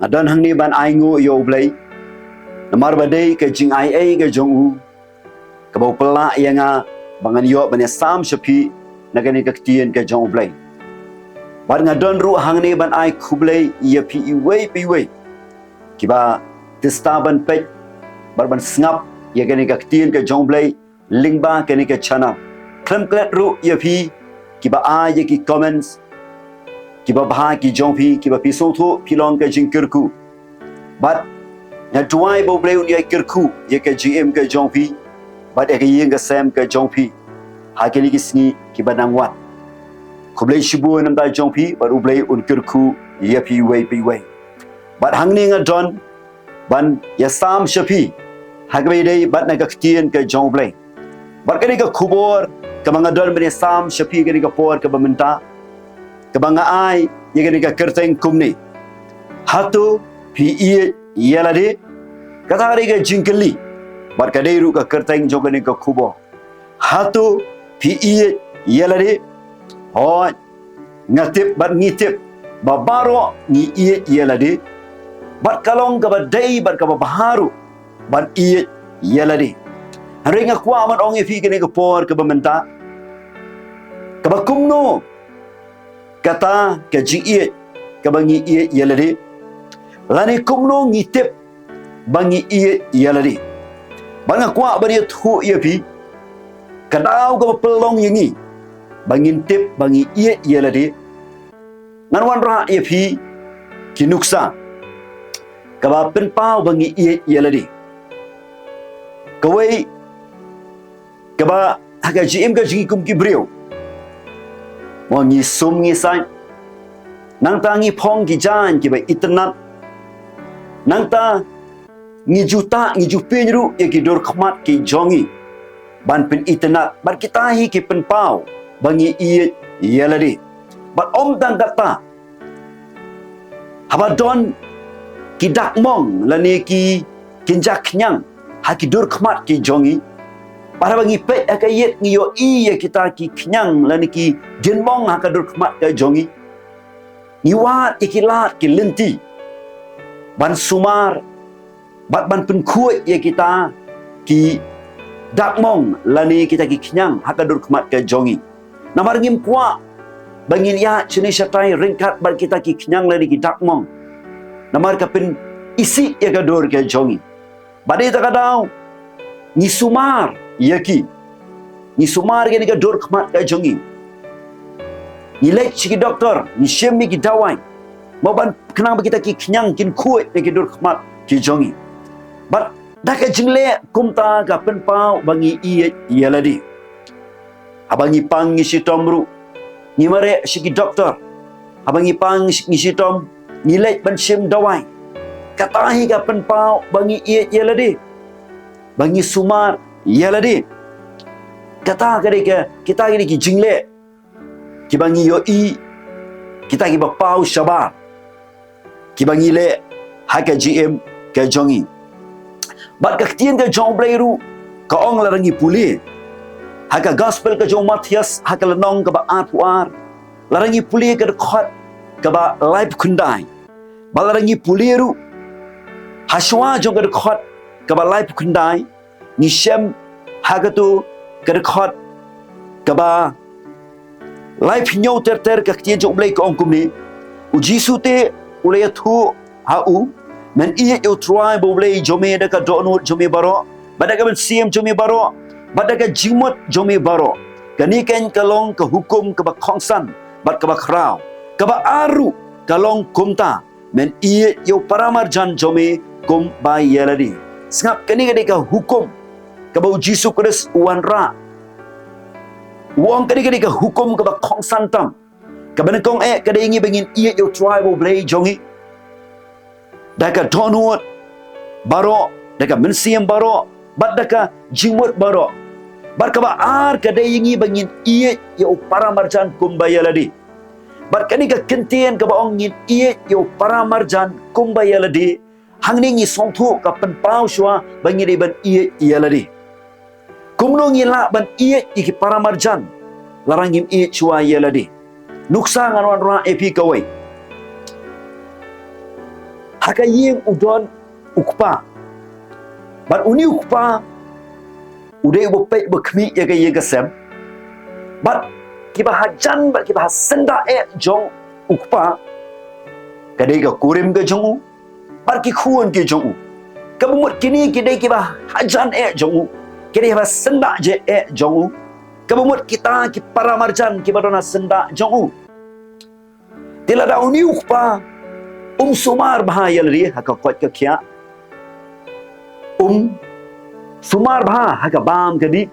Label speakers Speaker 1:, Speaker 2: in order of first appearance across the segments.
Speaker 1: Ngadon hang ni ban ai ngu yo blai. Namar badai ke jing ai ai ke jong u. Ke bau pelak yang bangan yo ban sam shapi nagani ke tien ke jong blai. Ban ngadon ru hang ni ban ai kublai ia pi pi wei. Kiba testa ban pej ban sngap ia gani ke tien ke jong blai lingba ke ni ke channel. Klem klet ru ia pi kiba a ye ki comments kiba bah ki jong pi kiba pi so thu pi long ke jing kirku. But na tuai bo blai un ye kirku ye ke GM ke jong pi. But ye ke yeng ke sam ke jong pi. Ha ke ni ki sngi kiba nang wat. Kublai shibu nam da jong pi but ublai un kirku ye pi wei. But hang ni ngadon ban ya sam shapi hagbai dai bat na ka tien ke jong blai. But ke ni ka khubor ka mangadon ban sam shapi ke ni ka por ka baminta ka banga ai ye ke ni ka kerteng kumni. HATO PHI yelade kata ri ka jingkeli but ka dai ru ka kerteng jong ke ni ka khubor. HATO PHI yelade hoi ngatip bat ngitip babaro ni iya ladi bat kalong ka badai bat ka baharu bat iya ladi ringa kwa man ong ifi kene ka por ka bamenta ka bakumno kata ka ji ka bangi iya ladi lani kumno ngitip bangi iya ladi banga kwa bani thu iya pi kadau ka pelong yengi bangin tip bangi iya ladi ngan wan ra ia pi kinuksa kaba pen pau bangi iya ladi kawai kaba haga GM ka jingi kum ki brio mo ngi sum ngi sai nang ta ngi phong ki jan ki ba internet nang ta ngi juta ngi jupin ru e ki dor khmat ki jongi ban pen internet bar kita hi ki pen pau bangi iya ladi bat om dang kata habadon ki dak mong lani ki kinjak nyang haki dur khmat ki jongi para bangi pe akayet ngi yo iya kita ki knyang lani ki jin mong haka dur khmat ka jongi ni wat ikilat ki lenti ban sumar bat ban pen khuai ya kita ki dak mong lani kita ki knyang haka dur khmat ka jongi namar ngim kwa bangin ya chini syatai ringkat bar kita ki kenyang lari ki dakmong namar kapin isi ya gador ke jongi badai takadau ni sumar yaki ni sumar ke ni gador khmat ka jongi ni lek chi ki doktor ni shemi ki dawai maban kenang kita ki kenyang kin kuat ke dor khmat ki jongi bat dak jingle kumta ka pen pau bangi iya ladi abangi pang ngisi tomru ni mare siki doktor abangi pang ngisi tom nilai ban sim dawai katahi ka pen pau bangi iya ladi bangi sumar iya ladi kata kare ke kita ini ki jingle ki bangi yo i kita ki ba pau shabar ki bangi le haka GM ke jongi bat ka tien ke jong blairu ka ong larangi puli haka gospel ka jong Matias haka lenong ka ba atuar larangi puli ka khot ka ba live kundai balarangi puli ru haswa jong ka khot ka ba live kundai ni shem haka tu ka khot ka ba live nyo ter ka tien jong blai ka ong kumni uji sute ulay thu hau men iya yo try bo blai jome da ka donut jome baro badaka ben sim jome baro badaka jimut jome baro kani ken kalong ka hukum ka ba khongsan bat ka ba khrau ka ba aru kalong kumta men iya yo paramarjan jome kum ba yeladi sngap kani ka hukum ka ba jisu kris wanra wong kani ka hukum ka ba khongsan tam ka ben kong ka ingi bengin iya yo tribal blay jongi daka donut baro daka mensiam baro bat daka jimut baro barkaba ar kada ingi bangin iya yo paramarjan kumbaya ladi barkani ka kentien ka baong ngin iya yo paramarjan kumbaya ladi hangni ngi songthu ka penpau shwa bangin ban iya ladi kumno ngi la ban iya iki paramarjan larangim iya shwa iya ladi nuksa nganwan ra epi kawai haka yeng udon ukpa bat uni ukpa udai bopet bekmi ya ka yeng kasem bat kiba hajan bat kiba senda jong ukpa kadai ka kurim ke jongu bat ki khuon ke jongu kabumut kini kidai kiba hajan jongu kidai ba senda je jongu kabumut kita ki paramarjan kiba dona senda jongu tilada uni ukpa sumar bahaya lari haka kuat ke kia sumar bah haka bam kadi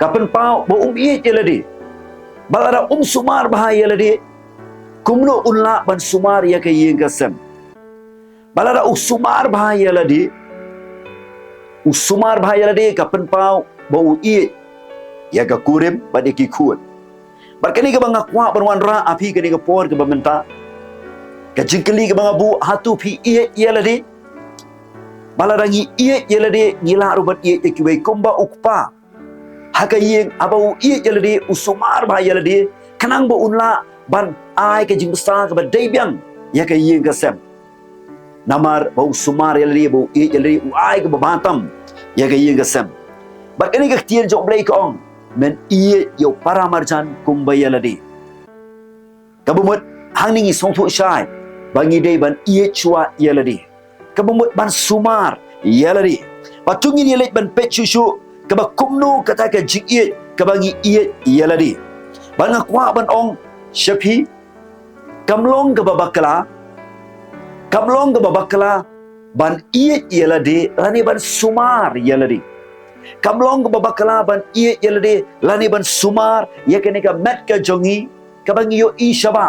Speaker 1: kapan pau bo iet je lari balada sumar bahaya lari kumno ulla ban sumar ya ke yeng kasem balada sumar bahaya lari sumar bahaya lari kapan pau bo iet ya ka kurim badiki kuat barkani ke bang akwa berwan ra api kani ke por ke bamenta ke jingkeli ke bang abu hatu pi ia ladi balarangi ia ladi ngila rubat ia ke wei komba ukpa haka yeng abau ia ladi usumar ba ia ladi kanang bo unla ban ai ke jing besar ke badai biang ya ke yeng ke sem namar bau sumar ia ladi bau ia ladi ai ke babantam ya ke yeng ke sem barkani ke tian jok blai ke ong men iye yo para marjan kumbaya ladi kabumut hang ningi songfu shai bangi dei ban iye chua ye ladi kabumut ban sumar ye ladi patungi ni let ban pechuchu kaba kumnu kata ka jik iye kabangi iye ye ladi ban akwa ban ong shapi kamlong ka babakala ban iye ye ladi lani ban sumar ye ladi kamlong ke babakala ban iye yelade lani ban sumar ya kene ka met ka jongi ka bangi yo i shaba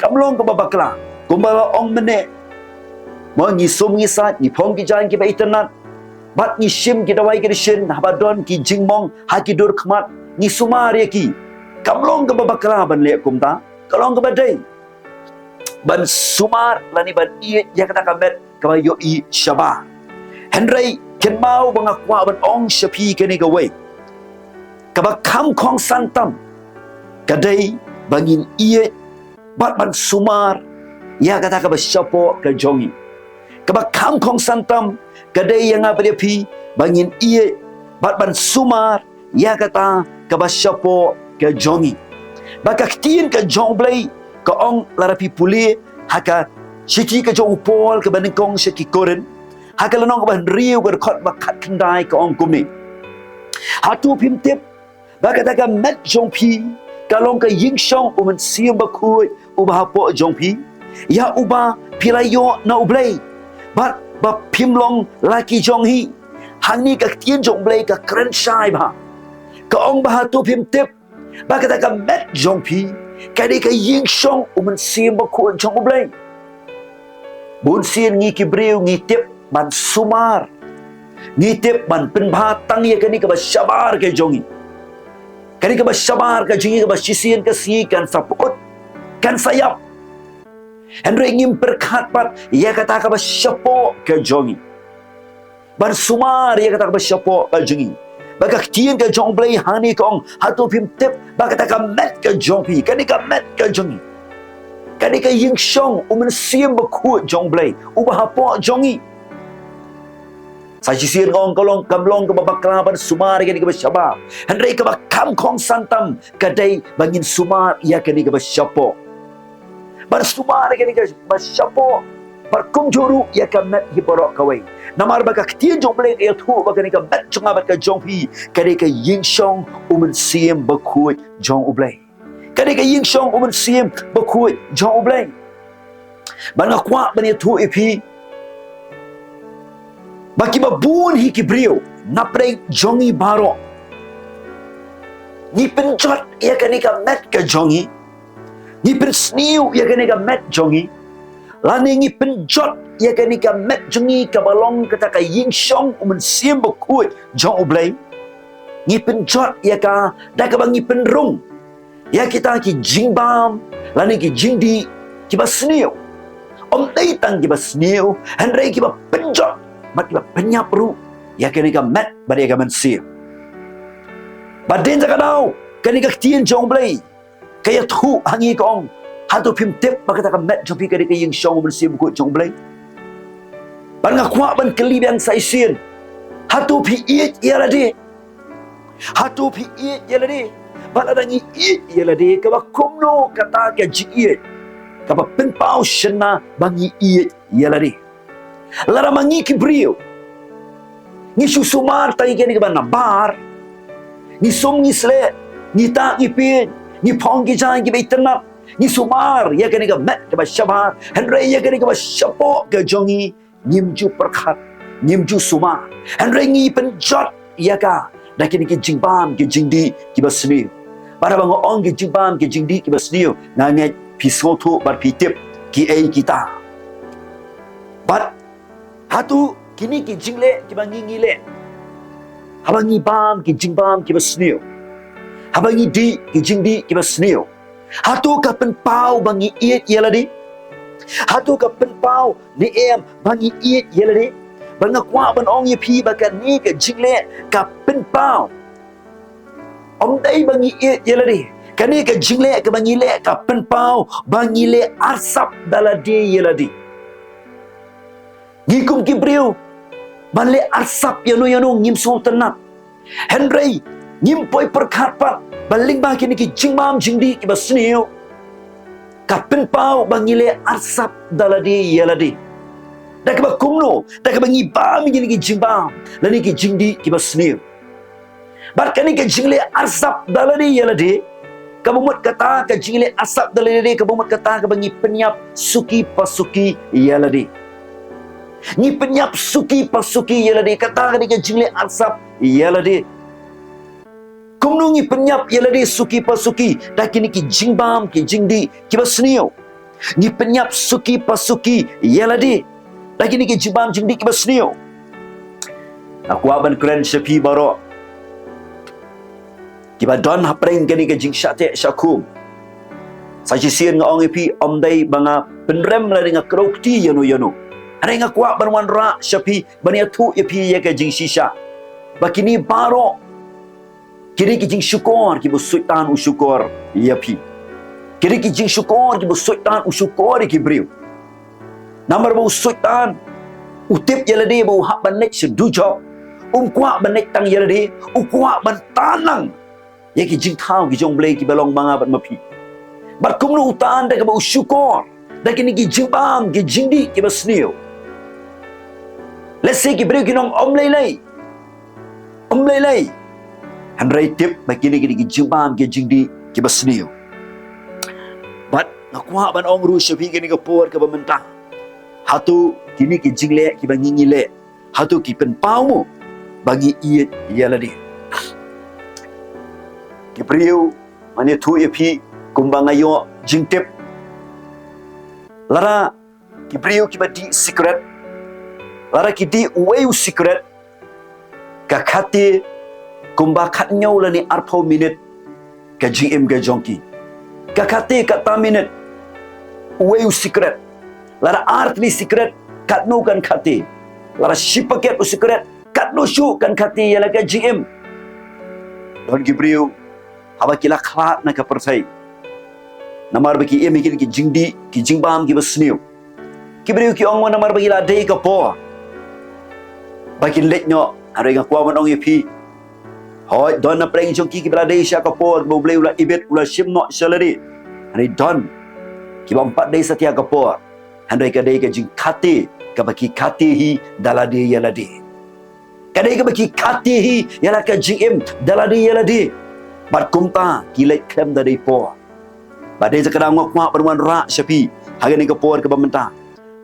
Speaker 1: kamlong ke babakala kumbala ong mene mo ngi sum ngi sa ni phong ki jan ki ba internet bat ni shim ki dawai ki shin habadon ki jingmong ha ki dur khmat ni sumar ya ki kamlong ke babakala ban le kumta kalong ke badai ban sumar lani ban iye ya kata ka met ka ba yo i shaba henry ken mau bangakwa ban ong shapi kene ka wei kaba kam khong santam kadai bangin iye bat ban sumar ya kata ka ba shapo ka jongi kaba kam khong santam kadai yang apa dia pi bangin iye bat ban sumar ya kata ka ba shapo ka jongi baka ktien ka jong blai ka ong larapi puli haka chiti ka jong pol ka banengkong shaki koren haka lanong ka ban riu ka khot ba khat khandai ka ong kum ni hatu phim tip ba ka ta ka met jong pi ka long ka ying shong man siam ba khui u ba po jong pi ya uba pilayo na ublai ba phim long laki jong hi hang ni ka tien jong blai ka kren shai ba ka ong ba hatu phim tip ba ka ta ka met jong pi ka ni ka ying shong man siam ba khui jong ublai bun sien ngi ki breu ngi tip ban sumar ngitip ban penbha tang ye kani ka ba shabar ke jongi kani ka ba shabar ka jingi ka ba sisien ka si kan saput kan sayap henry ngim perkhat pat ye kata ka ba shapo ke jongi ban sumar ye kata ka ba shapo ka jingi baka tien ka jong blai hani kong hatu phim tip baka ta ka met ka jong pi kani ka met ka jongi kani ka ying shong siem ba khu jong blai uba hapo jongi sajisian ngong kolong kamlong ke babakla ban sumar kani ke syaba henry ke kam khong santam kadai bangin sumar ia kani ke syapo ban sumar kani ke syapo bar kum juru ia kan met hiborok kawai namar baka ktien jong blek ia thu bakani ke met chunga bat ke jong pi kani ke ying shong siem ba khu jong ublai kani ke ying shong siem ba khu jong ublai ban akwa ban ia thu ipi baki babun hi kibrio napre jongi baro ni penjot ya kani ka met ka jongi ni pen sniu ya kani ka met jongi lani ni penjot ya kani ka met jongi ka balong kata ka ying shong siem ba khu jong ublai ni penjot ya ka da ka bangi penrung ya kita ki jingbam lani ki jingdi ki ba sniu om dai tang ki ba sniu henry ki ba penjot mat ba penyap ru ya kani ka met ba dia ka mensia ba den ka dau kani ka tien jong blai kaya thu hangi kong HATO phim tip baka taka met jopi ka yung song man si buku jong blay. Ban nga kwa ban kalibian sa isin. HATO phi iit yalade. HATO phi iit yalade. Ban ada ngi iit yalade ka ba kumno kata ka ji iit. Ka ba penpau shena bangi iit yalade. Lara mangi kibriyo. Ni susumar tayo kaya ni ka ba nabar. Ni som ni sle. Ni ta ni pin. Ni pong ki jang ki ba itanap. Ni sumar ya kaya ni ka met ka ba syabar. Henry ya kaya ni ka ba syapo ka jongi. Nimju perkat. Nimju sumar. Henry ngi penjot ya ka. Dah kini ki jingbam ki jingdi ki ba sniu. Para bang ong ki jingbam ki jingdi ki ba sniu. Nganget pisau tu bar pitip ki ai kita. But HATO kini ki jingle ki ba ngi le. Habang ngi bam ki jingbam ki ba sniu. Habang ngi di ki jingdi ki ba sniu. HATO ka penpau bangi iet yaladi. HATO ka penpau ni em bangi iet yaladi. Bang kwa ban ong ye pi bakan ni ka jingle ka penpau. Om dai bangi iet yaladi. Kani ka jingle ka bangi le ka penpau bangi le arsap dalade yaladi. Gikum kibriu banle arsap yanu ngim so tenap. Henry ngim poi perkat pat baling ba kini ki jingmam jingdi ki basniu. Ka penpau bangi le arsap dalade yaladi. Dak ba kumno dak bangi bam kini ki jingbam lani ki jingdi ki basniu. Bar kani ki jingle arsap dalade yaladi. Kabumut kata ka jingle asap dalade kabumut kata ka bangi penyap suki pasuki yaladi. Ni penyap suki pasuki yalade kata ka ni ka jingle asap yalade. Kumnungi penyap yalade suki pasuki dah kini ki jingbam ki jingdi ki basniu. Ni penyap suki pasuki yalade dah kini ki jingbam jingdi ki basniu. Aku aban keren syapi baro. Kiba don hapreng kini ke jing syate syakum. Saji sien nga ong ipi omdai banga penrem la dengan krokti yanu. Ada nga kuat banwan ra syapi bani atu ipi ya ke jing shisha. Bakini baro. Kini ki jing syukur ki busuitan usyukur yapi. Kini ki jing syukur ki busuitan usyukur ki briu. Namar bu suitan utip yalade bu hak banek sedujok. Kuat banek tang yalade, kuat ban tanang. Ya ki jing thau ki jong blei ki balong banga bat mapi. Bat kumnu utan da ka bu syukur. Da kini ki jing bam ki jingdi ki basniu. Let's say ki briu ki nong om lei. Handrai tip bakini ki jing bam ki jingdi ki basniu. Bat ngakwa ban ong ru syapi kini ka por ka bamentang. HATO kini ki jing le ki bangi le. HATO ki pen pau mo bagi iet yalade. Kipriu mane tu epi kumbang ayo jingtip. Lara kipriu kibati secret. Lara kidi uweu secret. Kakati kumba katnyau lani arpo minute ka GM ga jongki. Kakati kata minute uweu secret. Lara artli secret katno kan kati. Lara shipaket u secret katno shu kan kati yala ka GM. Don kipriu haba kila klat na kapertai. Namar bagi ia mikir ki jingdi, ki jingbam ki basniu. Kibriu ki ong namar bagi LADE ka po. Bagi letnyo, ada yang kuaman ong ipi. Hoi don na preng jong ki LADE sya ka po, bo bleu la ibet ula shimno salary. Hari don ki ba 4 day satia ka po. Handai ka dei ka jing kati, ka bagi kati hi dalade ya LADE. Kadai ka bagi kati hi ya la ka GM dalade ya LADE. Bat kumta kilai klem dari po. Badai sekadang ngok perwan rak syapi. Hari ni ke por ke pemerintah.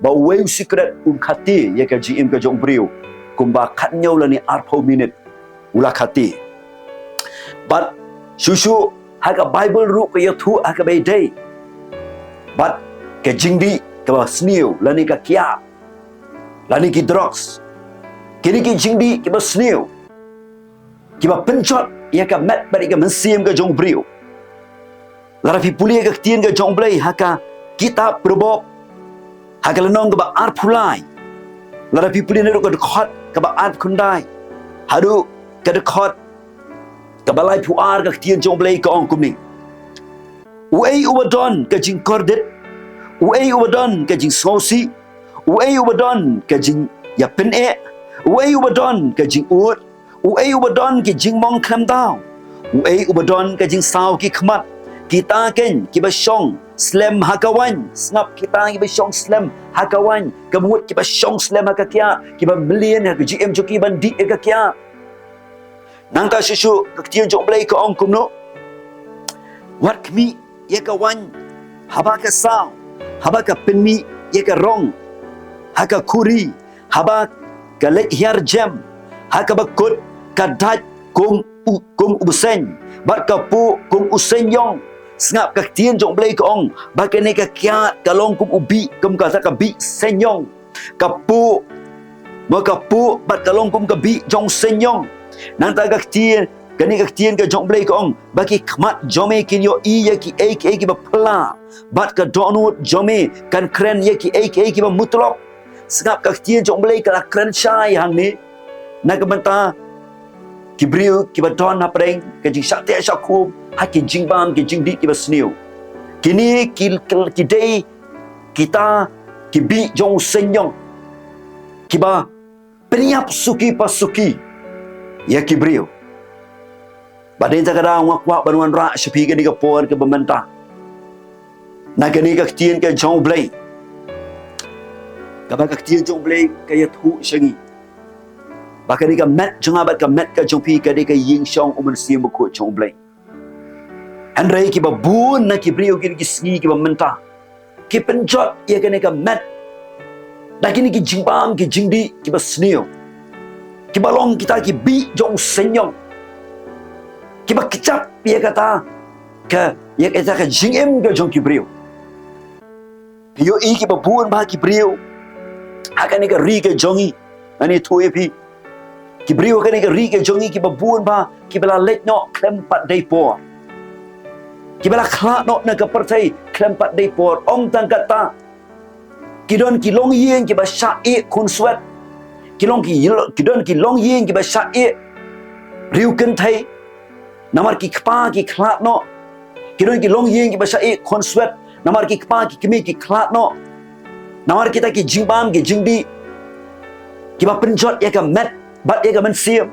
Speaker 1: Ba weu secret khati ya ke GM ke jong briu. Kumba katnyau la ni arpo minute. Ula khati. Bat susu haga Bible ru ke yathu haga bei day. Bat ke jingdi ke sniu la ni ka kia. La ni ki drugs. Kini ki jingdi ke sniu. Kiba pencot ia ka mat bari ka mensim ka jong briu. Lara fi pulia ka tien ka jong blai haka kita probok. Haka lenong ka ba art pulai. Lara fi pulia ne ka dekhot ka ba art kundai. Hadu ka dekhot ka balai puar ka tien jong blai ka ong kumni. Uai ubadon ka jing kordet, uai ubadon ka jing sosi, uai ubadon ka jing ya pene, uai ubadon ka jing ut, uai ubadon ka jing mong klem dao, uai ubadon ka jing sao ki khmat, kita ken ki basyong slam hakawan, snap kita ki basyong slam hakawan, kemut ki basyong slam hakakia, ki ba million ha ki GM joki bandi hakakia. Nang ta susu ketian jok blai ka ong kumno. Wat kmi ye ka wan haba ka sao, haba ka penmi ye ka rong, haka kuri, haba ka lek hiar jam, haka bakut ka daj kum ubusen, bat ka pu kum usen yong. Sngap ka tien jong blai ka ong, ba ka ne ka kya ka long kum ubi, kum ka sa ka bi sen yong. Ka pu ma ka pu bat ka long kum ka bi jong sen yong. Nang ta ka tien kani ka tien ka jong blai ka ong, ba ki khmat jome kin yo I ye ki a ki ba pla, bat ka donut jome kan kren ye ki a ki ba mutlok. Sngap ka tien jong blai ka kren chai hang ni. Na ka banta kibriu ki ba don na preng ka jing sa te sa khum ha ki jing bam ki jing di ki ba sniu kini ki dei kita ki bi jong senyong ki ba peniap suki pasuki ya kibriu baden ta kada ngwa kwa banuan ra sepi ka ni ka por ka bementa na ka ni ka tien ka jong blai ka ba ka tien jong blai ka ya thu sengi Baka ni ka met junga bat ka met ka jong pi ka de ka ying shong uman sim ko jong blai. Andrei ki ba bun na ki brio ki sngi ki ba menta. Ki penjot ye ka ni ka met. Da ki ni ki jingbam ki jingdi ki ba snio. Ki ba long kita ki bi jong senyong. Ki ba kicap ye kata ka ye kata ka jingem ka jong ki brio. Yo I ki ba bun ba ki brio. Haka ni ka ri ka jongi ani thu pi. Ki brio kani ka ri ka jongi ki babuan ba ki bala let no klempat day por ki bala khla no na ka partai klempat day por ong tang kata ki don ki long yeng ki ba sha e kun swat ki don ki long yeng ki ba sha e riu kan thai namar ki khpa ki khla no ki don ki long yeng ki ba sha e kun swat namar ki khpa ki kimi ki khla no namar kita ki jingbam ki jingdi ki ba penjot ya ka met bat ye ka man siam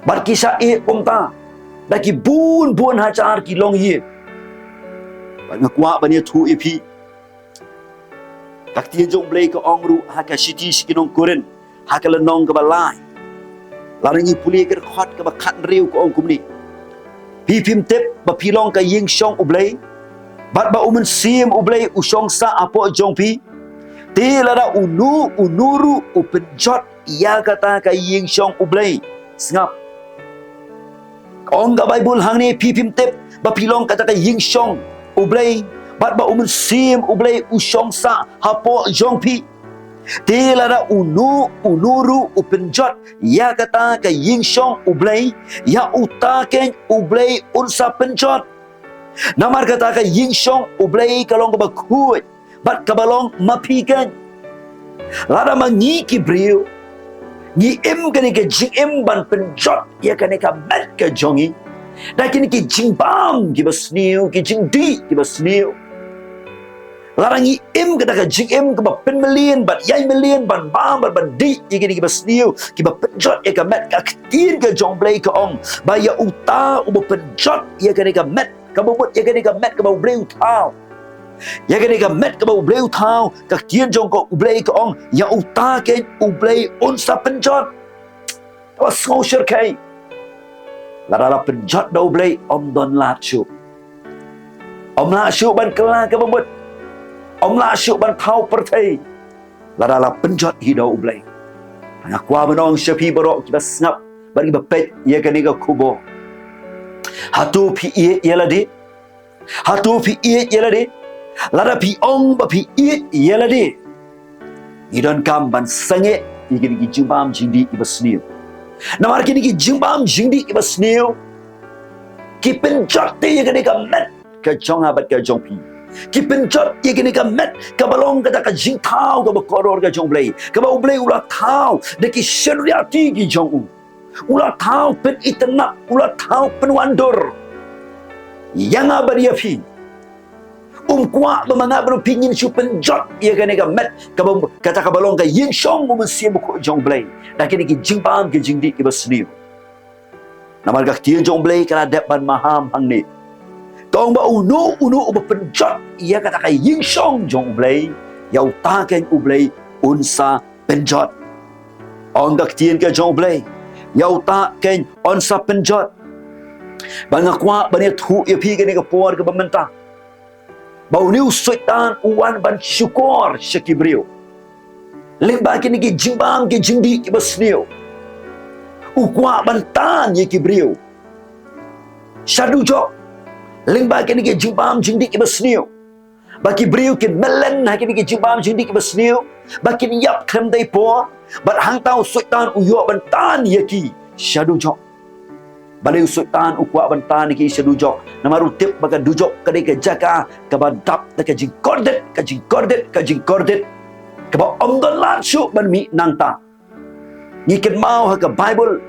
Speaker 1: bat ki sa e pomta da ki bun hachar ki long ye bat ngakwa ban ye thu epi tak tien jong blai ka ongru ha ka city skinong koren ha ka lanong ka balai larangi puli ker khot ka ba khat riu ko ong kumni pi phim tep ba pilong ka ying shong ublai bat ba umen sim ublai usong sa apo jong pi ti lara unuru upenjot ia kata ka ying shong ublai sngap ong ka bible hang ni pi phim tep ba pilong kata ka ying shong ublai bat ba umen sim ublai usong sa hapo jong pi tilara unuru upenjot ia kata ka ying shong ublai ya utaken ublai unsa penjot namar kata ka ying shong ublai kalong ka ba khuit bat ka balong mapikan lada mangi ki brio ni em kani ke jing em ban penjot ya kani ka met ka jongi da kini ki jing bam ki basniu ki jing di ki basniu larang ni em kada ka jing em ka ba pen million bat yai million ban bam ban di ki kini ki basniu ki ba penjot ya ka met ka tin ka jong blai ka ong ba ya uta u penjot ya kani ka met ka bobot ya kani ka met ka ba blai utau ya kani ka met ka ba blai utau ka tien jong ko blai ka ong ya uta ke blai unsa penjot wa social kai la penjot do blai om don la chu om la chu ban kala ka bobot om la chu ban thau perthai la penjot hi do blai ngakwa banong shapi borok ki basngap bari ba pet ya kani ka kubo HATO PHI yelade HATO PHI yelade lada pi ong ba pi it yelade idon kam ban sange igini gi jimbam jindi ibasniu namar kini gi jimbam jindi ibasniu ki penjot te igini ka met ka jong abat ka jong pi ki penjot igini ka met ka balong ka ka jing thau ka ba koror ka jong blai ka ba blai ula thau de ki sheriati gi jong ula thau pen itna ula thau pen wandor yang abaria pi kuat bermangap berpingin su penjot ia kan met kata kabalong ka yin song sim ko jong blai dak ni ki jingpam ki jingdi ki basniu namar gak tien jong blai kala dep ban maham hang ni kong ba unu berpenjot ia kata ka yin song jong blai yau ta ken u blai unsa penjot ong gak tien ka jong blai yau ta ken onsa penjot banga kwa bani thu ia pi kan ka por ka bamenta bau niu suitan uan ban syukur syakibriu lemba kini ki jimbam ki jingdi ki basniu ukwa ban tan ye kibriu syadu jok lemba kini ki jimbam jingdi ki basniu baki briu kin melen hakini ki jimbam jingdi ki basniu baki yap krem dai po bat hang tau suitan uyo ban tan ye ki syadu jok balai sultan ukwa bantan ki sedujok namaru tip baka dujok kadai ke jaka ka badap ka jingkordet ka ba omdon lat su ban mi nangta ngiken mau ha ka bible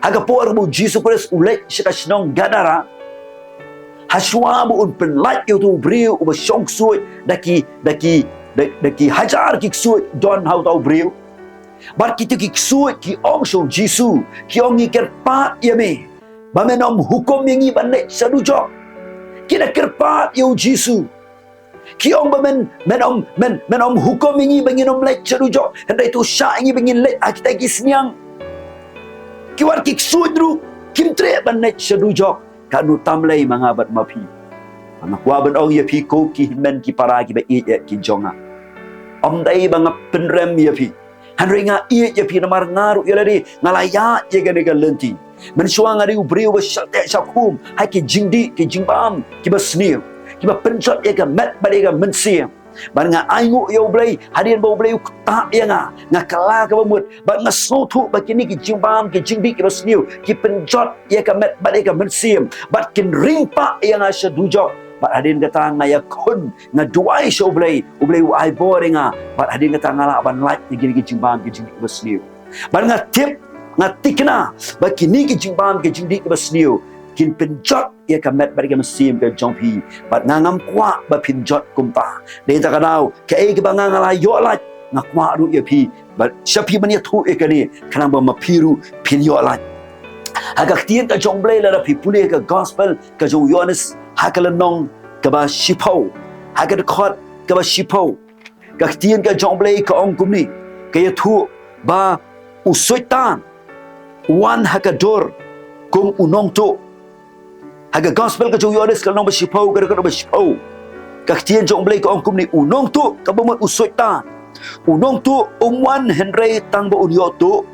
Speaker 1: ha ka por bu jesus christ ulai shika snong gadara haswa bu un penlat yo tu briu ba song suit daki hajar ki suit don how tau briu bar kita ki suit ki ong so jisu ki ong iker pat yame ba menom hukum yang i bandai sadujok kita kerpat yo jisu ki ong ba menom hukum yang i banginom lek sadujok hendai tu sya yang i bangin lek kita ki sniang ki war ki suit dru kim tre bandai sadujok kanu tamlai mangabat mapi mangakwa ban ong ya pi ko ki men ki para ki ba i ki jonga om dai bang penrem ya pi Hanringa iya je pi namar ngaru ya lari ngalaya je ga lenti mensuang ari ubriu basate sakum hai ki jingdi ki jingbam ki basniu ki ba penjot ya ga met ba ga mensia ban nga aingu yo blai hadin ba blai ta ya nga kala ka bamut ba nga sotu ba kini ki jingbam ki jingdi ki basniu ki penjot ya ga met ba ga mensia ba kin ring pa ya nga sadujok bat hadin kata ngaya kun nga duai so ublai ai boringa bat hadin kata ngala ban like ni gini jimbam ki jingdi basniu ban nga tip nga tikna ba kini ki jimbam ki jingdi basniu kin penjot ya kamet ba ga mesim ke jongpi bat ngangam kwa ba pinjot kumpa de ta kadau ke ai ke banga ngala yo la nga kwa ru ya pi ba shapi ban ya thu e kani kana ba mapiru pin yo la agak tien ka jongblai la pi pule ka gospel ka jo yones hakalanong kaba shipau hakat khot kaba shipau ka tien ka jongblai ka ong kumni ka ya thu ba usoitan wan hakador kum unong to haga gospel ka jo yones ka nong ba shipau ka ba shipau ka tien jongblai ka ong kumni unong to ka ba mo usoitan unong to wan henry tang ba unyo to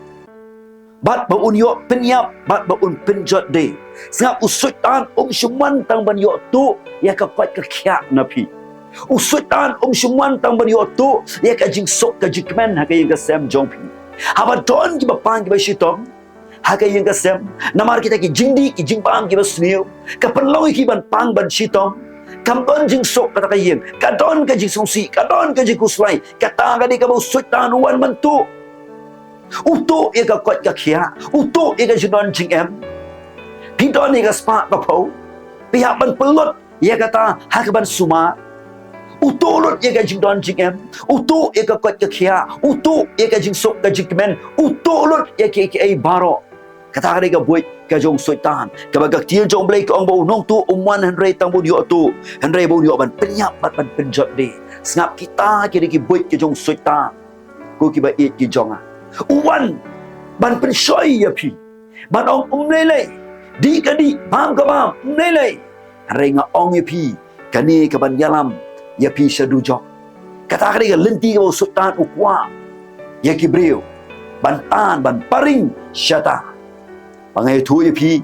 Speaker 1: bat ba unyo penyap bat ba un penjot de singap usutan syuman tang ban yo tu ya ka kwat ka khyak na pi usutan syuman tang ban yo tu ya ka jing sok ka jikmen ha ka yang ka sem jong pi haba don ki ba pang ki ba shitom ha ka yang ka sem namar kita ki jingdi ki jingpang ki ba sniu ka penloi ki ban pang ban shitom kam don jing sok kata ka yang ka don ka jing songsi ka don ka jing kuslai ka ta ka di ka ba usutan wan man tu utuk ia ka kot ka khia utuk ia ka jidon jing em pidon ia ka spa ka pau pihak ban pelot ia kata ha ka ban suma utulut ia ka jidon jing em utuk ia ka kot ka khia utuk ia ka jing sok ka jing men utulut ia ka ai baro kata ka ga buat ka jong soitan ka bagak tiel jong blai ka ong bau nong tu umwan henry tang bu yo tu henry bu yo ban penyap ban penjot de ngap kita kiri ki buat ka jong soitan ko ki ba it ki jong uwan ban pensoi ya pi ban ong lele di kadi bang ka bang lele renga ong ya pi kani ka ban yalam ya pi sadujok kata ka lenti ka sultan ukwa ya kibriu ban tan ban paring syata bangai tu ya pi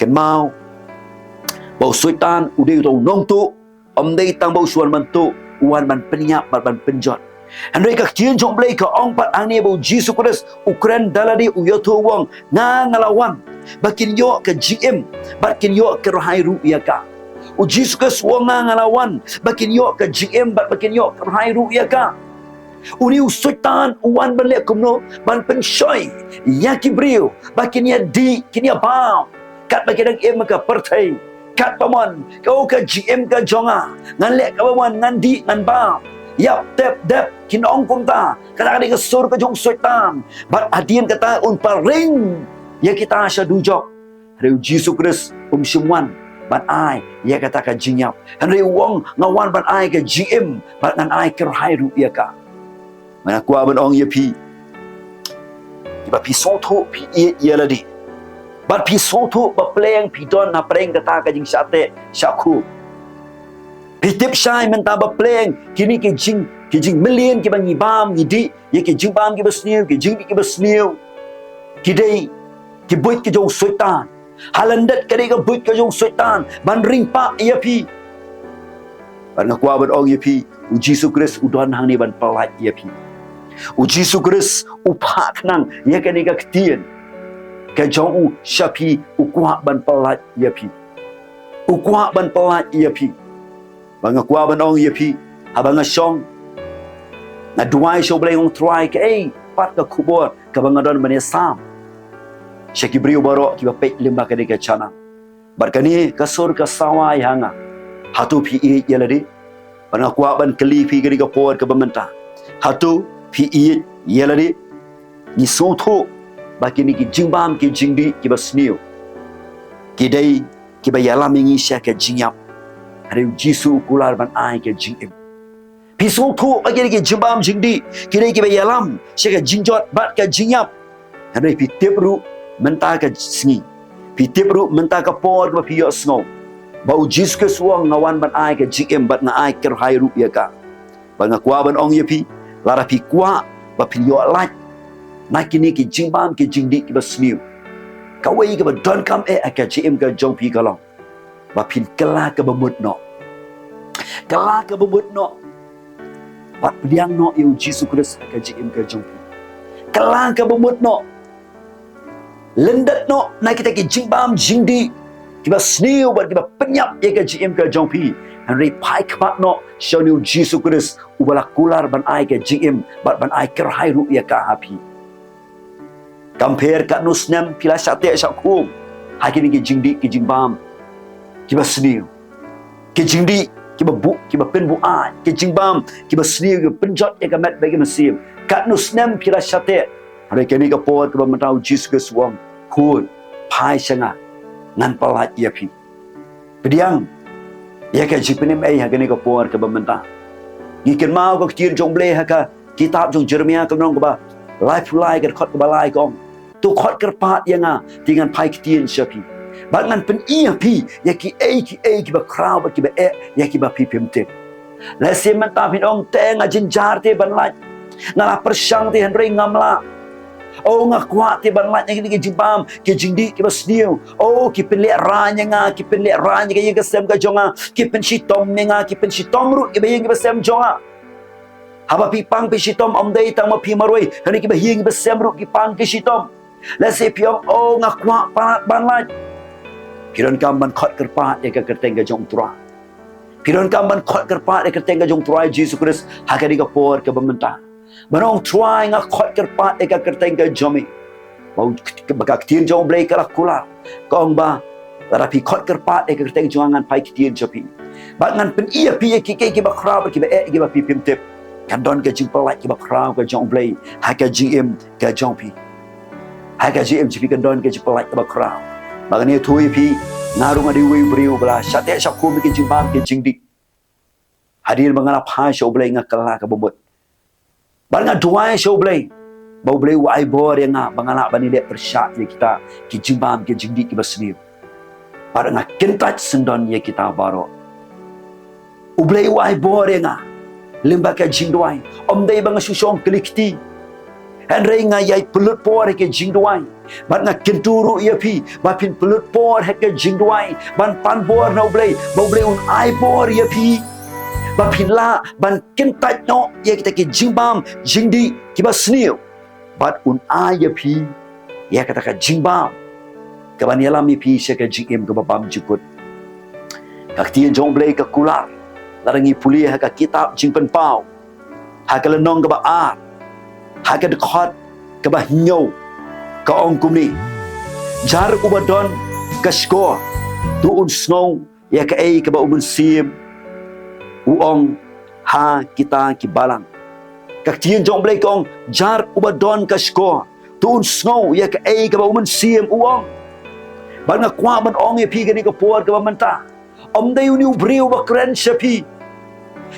Speaker 1: ken mau bau sultan udai tu nong tu om dei tang bau suan man tu uwan ban penyap ban penjot Andai ka kien jong blai ka ong pat ane bau Jesus Christ Ukraine daladi uyoto wong nga ngalawan bakin yo ka GM bakin yo ka rohai ru ya ka u Jesus Christ wong nga ngalawan bakin yo ka GM bakin yo ka rohai ru ya ka uni usutan uwan ban le kumno ban pensoi ya kibriu bakin ya di kin ya bau kat bakin em ka pertai kat pamon kau ke GM ke jonga ngan lek ka pamon ngan di ngan ba yap tep dep kin ong kum ta kadang ke sur ke jong soitan bat adien kata un paring ya kita sya dujok reu Jesus Christ semuan ban ai ya kata ka jinyap reu wong ngawan ban ai ke GM bat ngan ai ker hai ru ya ka mana kwa ban ong ya pi ba pi so tho pi ya la di bat pi so tho ba pleng pi don na preng kata ka jing sate syaku Pitip syai mentah berpleng kini ke jing million ke bangi bam gidi ye ke jing bam ke besniu ke jing ke besniu kidai ke buit ke jong sultan halandat kadi ke buit ke jong sultan ban ring pak ye pi ban ngakwa ban ong ye pi u Jesus Christ udon hang ni ban palat ye pi u Jesus Christ u pak nang ye kani ka ketien ke jong u syapi u kuat ban palat ye pi u kuat ban palat ye pi bang kwa ban ong ye pi abang song na duai show blai ong try ke pat ka kubor ka bang don bane sam shaki brio baro ki ba pek limba ka de ka chana barkani ka sur ka sawai hanga hatu pi ye ladi bang kwa ban kli pi ka por ka bamenta hatu pi ye ladi ni so tho bakini ki jingbam ki jingdi ki ba sniu ki dai ki ba yalam ngi sha ka jingyap Hari Jisu kular ban ai ke GM. Pisau tu bagi ke jembam jingdi. Kira ke bayalam. Syaka jinjot bat ke jinyap. Hari pitip ru mentah ke sengi. Pitip ru mentah ke por ke piyok snow. Bau Jisu ke suang ngawan ban ai ke GM bat na ai ker hai ru ya ka. Bang akwa ban ong ye pi. Lara pi kwa ba piyok lat. Nak kini ke jembam ke jingdi ke basniu. Kawai ke ba don kam ke GM ke jong pi kalong. Bapin kelak ke bemut no. Kelak ke bemut no. Bat liang no iu Jesus Christ ke GM ke jongpi. Kelak ke bemut no. Lendat no na kita ke jingbam jingdi. Kiba sniu bat kiba penyap ye ke GM ke jongpi. Henry pai kemat no show niu Jesus Christ ubala kular ban ai ke GM bat ban ai ker hai ru ye ka hapi. Compare kat nusnem pila sate syakum. Hakini ke jingdi ke jingbam kiba sniu ke jingdi kiba pen bu a ke jingbam kiba sniu ke penjot ye kamat bagi mesim kat nusnem pira syate hari kini ke por ke mentau Jesus ke suang kun pai sanga ngan palat ye pi pediang ye ke jipenim ha kini ke por ke mentau ngiken mau ke tien jong ble ha ka kitab jong Jeremia ke nong ke ba life lai ke khot ke balai kong tu khot ke pat ye nga dengan pai ke tien syapi Bangan pen iya pi ya ki ba kraw ba ki ba ya ki ba pi pimte. La se menta pin ong te nga jinjar te ban lat. Ngala persang te henry ngamla. Oh nga kwa te ban lat yang ki jimbam ki jingdi ki ba sniu. Oh ki pen le ranya nga ki pen le ranya ki ga sem ga jonga ki pen shitom nga ki pen shitom ru ki ba yang ki ba sem jonga. Haba pi pang pi shitom om dei tang ma pi maroi hani ki ba yang ki ba sem ru ki pang ki shitom. La se pi ong oh nga kwa ban lat. Piron kam ban khot kerpat ya ka kerteng ga jong tura. Piron kam ban khot kerpat ya kerteng ga jong tura Jesus Christ hakadi ka por ka bamenta. Banong try nga khot kerpat ya ka kerteng ga jomi. Bau ka tien jong blai ka kula. Kong ba rapi khot kerpat ya ka kerteng jongan pai tien jopi. Ba ngan pen ia pi ki ki ba khrab ki ba ki ba pi pimtep. Kan don ka jing palai ki ba khrab ka jong blai haka GM ka jong pi. Haka GM jipi kan don ka jing palai ka ba khrab. Bagani thui pi narung adi wi briu bala syate syakku bikin jimbam ke jingdik hadir mangala pha show blai nga kala ka bomot baranga duai show blai bau blai wai bor yang nga mangala bani le persyak ye kita ki jimbam ke jingdik ki basni baranga kentat sendon ye kita baro u blai wai bor yang nga limba ka jingduai om dei banga susong klikti Henry nga yai pelut por ke jingduai ban nga kenturu ia pi ba pin pelut por ke jingduai ban pan bor no blai bau blai un ai bor ia pi ba pin la ban kentat no ia kita ke jingbam jingdi ki ba sniu bat un ai ia pi ia kata ka jingbam ka ban yalam ia pi se ka jingem ka bam jikut ka tien jong blai ka kular larangi puli ha ka kitab jingpen pau ha ka lenong ka ba a ha ka dekhot ka ba nyau ka ong kumni jar ubadon ka skor tuun snow ya ka ai ka ba umun sim uong ha kita ki balang kak tien jong blai kong jar ubadon ka sko tuun snow ya ka ai ka ba umun sim uong ban nga kwa ban ong ya pi gani ka por ka ba manta om dai uni ubriu ba kren shapi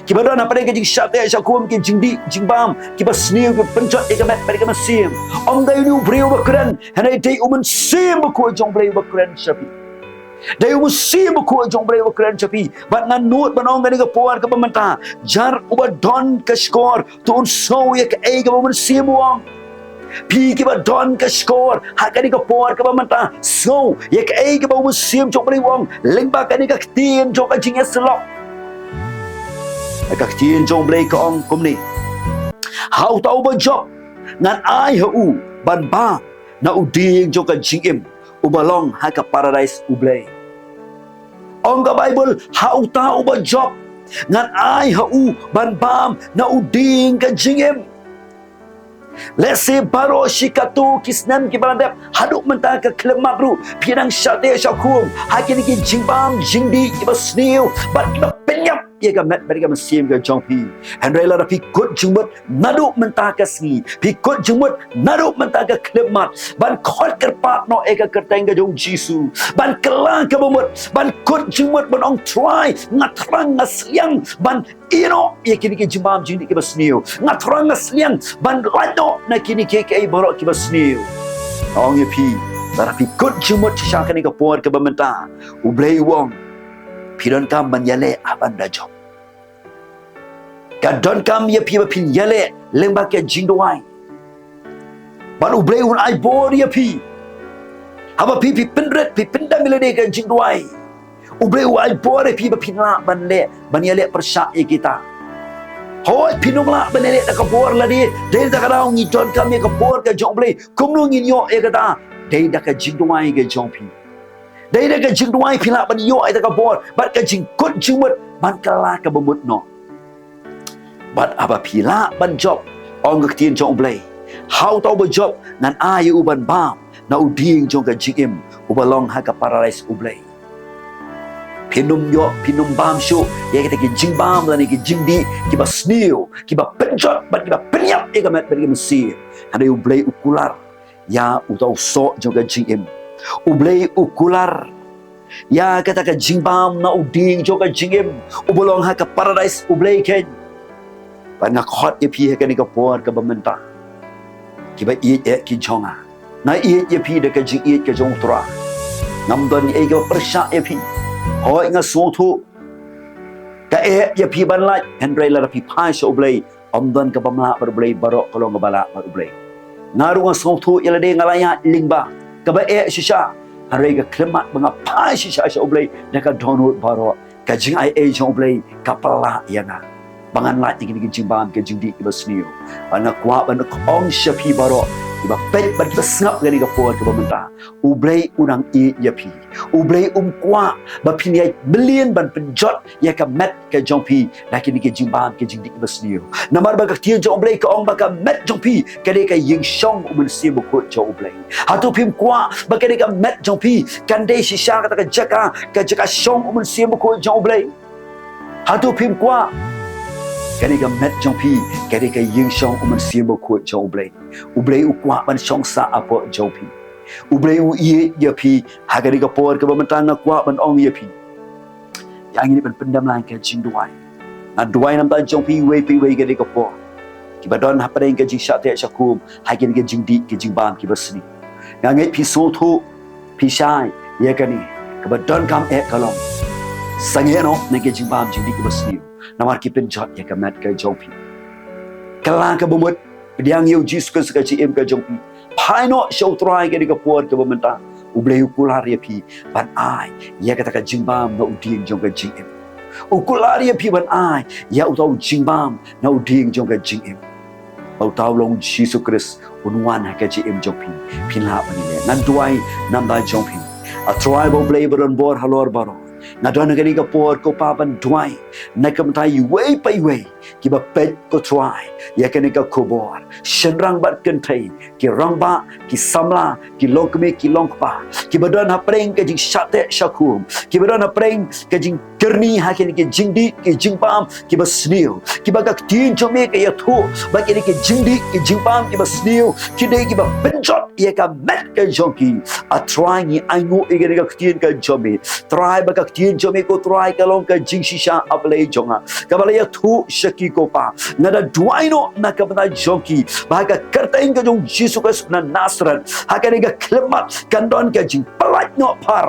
Speaker 1: kiba don apa dai ka jing shat ya kum ki jing di jing bam kiba sniu ki penjot e ka met ba ka sim om dai uni ubriu ba kren hanai dai umun sim ko jong blai ba kren shapi dai umun sim ko jong blai ba kren shapi ban ngan nut ban ong gani ka por ka ba manta jar ubadon ka skor tuun so ya ka ai ka umun sim uong pi ki ba don ka skor ha ka ni ka por ka ba manta so ya ka ai ka ba umun sim jong blai uong leng ba ka ni ka tien jong ka jing eslok các thiên trong blay ka ong kum ni hau tau ba job ngan ai hu ban ba na uding jo ka jing im ubalong ha ka paradise ublay ong ka bible hau tau ba job ngan ai hu ban bam na uding ka jing im lese baro shikatu kisnan ki baladap haduk menta ka klemat ru pinang shate shakum hakini ki jingbam jingdi ki basniu bat ki penyap ye ka met bari ka masim ka jongpi handrela ra pi kot jumut nadu menta ka sni pi kot jumut nadu menta ka klemat ban khot kerpat no eka kerteng ka jong jisu ban kelang ka bomut ban kot jumut ban ong try ngatrang ngasliang ban ino ye kini ki jimbam jingdi ki basniu ngatrang ngasliang ban lado na kini ke borok ki basniu ong ye pi tapi kot jumut shishakan ka por ka bamenta ublei wong pidon kam manyale aban da job kadon kam ye pi pin yale lemba ke jingdowai ban ublei un ai bor ye pi haba pi pendret pi pendam milade ke jingdowai ublei ai bor pi pin la ban le ban yale persya ye kita hoi pinung la ban le ka bor la di dei da ka ngi don kam ye ka bor ka jong blei kum nu ngi yo ye kata dei da ka jingdowai ke jong pi dei da ka jingdowai pi la ban yo ai da ka bor bat ka jing kot jingmut ban ka la ka bamut no bat aba pila ban job ong ka tien jong blei how tau ba job nan ai u ban bam na u ding jong ka jingim u balong ha ka paradise u blei pinum yo pinum bam shu ye kita ki jing bam la ni ki jing di ki ba sniu ki ba penjot bat ki ba penyap e ka met bagi mesi ada u blei ukular ya u tau so jong ka jingim u blei ukular ya kata ka jing bam na u ding jong ka jingim u balong ha ka paradise u blei ken ban nak hot ye pi ka ni ka por ka bamenta ki ba i e ki jonga na i ye pi de ka jing i ka jong tra nam don e ka persya ye pi hoi nga so thu ka e ye pi ban lai hendrai la pi phai so blai om don ka bamla bar blai barok kolong bala bar blai ngaru nga so thu ye la de ngalaya lingba ka ba e shisha hari ka klemat banga phai shisha so blai da ka donut barok ka jing ai e so blai ka pala yana bangan lat ni ki jimbam ke jingdi ki basniu ana kwa ban ong shapi baro iba pet ban besngap gani ka por ke bamenta ublei unang i yapi ublei kwa ba piniai million ban penjot ya ka met ke jongpi lakini ke jimbam ke jingdi ki basniu namar ba ka tien jong ublei ka ong ba ka met jongpi ke de ka ying shong umun si bu ko jo ublei hatu pim kwa ba ke de ka met jongpi kan de shisha ka jaka shong umun si bu ko jo ublei hatu pim kwa kani ka met jong pi kani ka ying shong uman sibo ko jong ublei u kwa ban shong sa apo jong pi ublei u ye ye pi ha kani ka por ka bamantang na kwa ban ong ye pi yang ini ban pendam lang ka jing duai na duai nam ta jong pi we kani ka por ki badon ha padeng ka jing sha te shakum ha kani ka jing di ka jing bam ki basni yang ngai pi so thu pi shai ye kani ka badon kam e kalong sange no ne ka jing bam jing di ka basni namar ki penjot ya ka mat ka jongpi kala ka bomot diang yu jis ka ska chi em ka jongpi phai no show try ka ka por ka bomenta ublei ukular ya pi ban ai ya ka ta ka jingbam no uding jong ka jing em ukular ya pi ban ai ya utau jingbam no uding jong ka jing em au tau long Jesus Christ unwan ha ka chi em jongpi phila ban le nan duai nam da jongpi a try bo blei baron bor halor baro na don ka ni ka por ko pa ban duai nakamtai way pai way ki ba pet ko try ya kan ka kobor shenrang bat kan thai ki rangba ki samla ki lokme ki longpa ki badan ha preng ke jing shate shakum ki badan ha preng ke jing kerni ha ke jingdi ke jingpam ki ba sniu ki ba ka tin chome ke ya thu ba ke jingdi ke jingpam ki ba sniu ki dei ki ba benjot ya ka met ke jonki a try ni aingu e ke ka tin ka jome try ba ka tin chome ko try ka long ka jing shisha aplay jonga ka ba ya thu shaki ko pa ngada duaino na ka ba jonki ba ka kertain ka jong Jesus Christ na Nazareth ha ka ga klemat kandon ka jing palat no par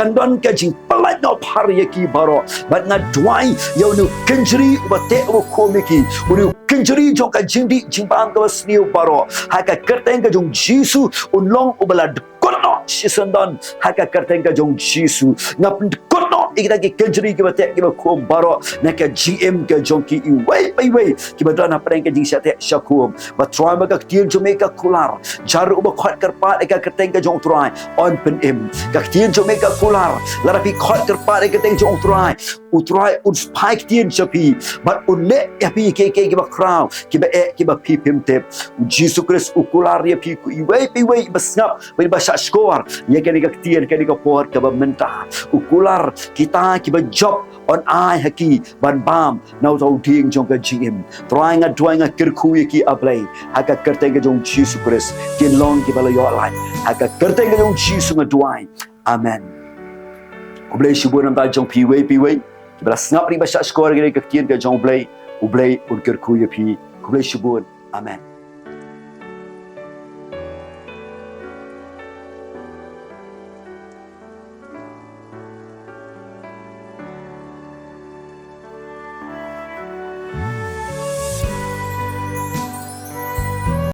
Speaker 1: kandon ka jing palat no par ya ki baro ba na duai yo no kenjri ba te o komiki o kenjri jong ka jingdi jingpam ka sniu baro ha ka kertain ka jong Jesus unlong ubala kono sisandon ha ka kertain ka jong Jesus ngap kono ikita ki kenjri ki ba te ki ba kom baro na ka GM ka jong ki i way ki ba dana preng ka jing sate shakum ba try ba ka tien jome ka kular jar uba khot karpa ka kertain ka jong try on pen em ka tien jome ka kular lara pi khot karpa ka teng jong try utrai un spike tien chapi but un le ya pi ke ki ba crown ki ba pi pim te Jesus Christ ukular ya pi ku i way ba snap ba sha score ya ke ka tien ke ka por ka ba menta ukular kita ki ba job on ai haki ban bam nau tau ding jong ka GM trying a kirku ki ablay haka karte ka jong Jesus Christ kin long ki bala yo lai haka karte ka jong Jesus ma duai amen ublay shibun am da jong pi way ki bala snap ri ba sha score ka tien ka jong blay ublay un kirku pi ublay shibun amen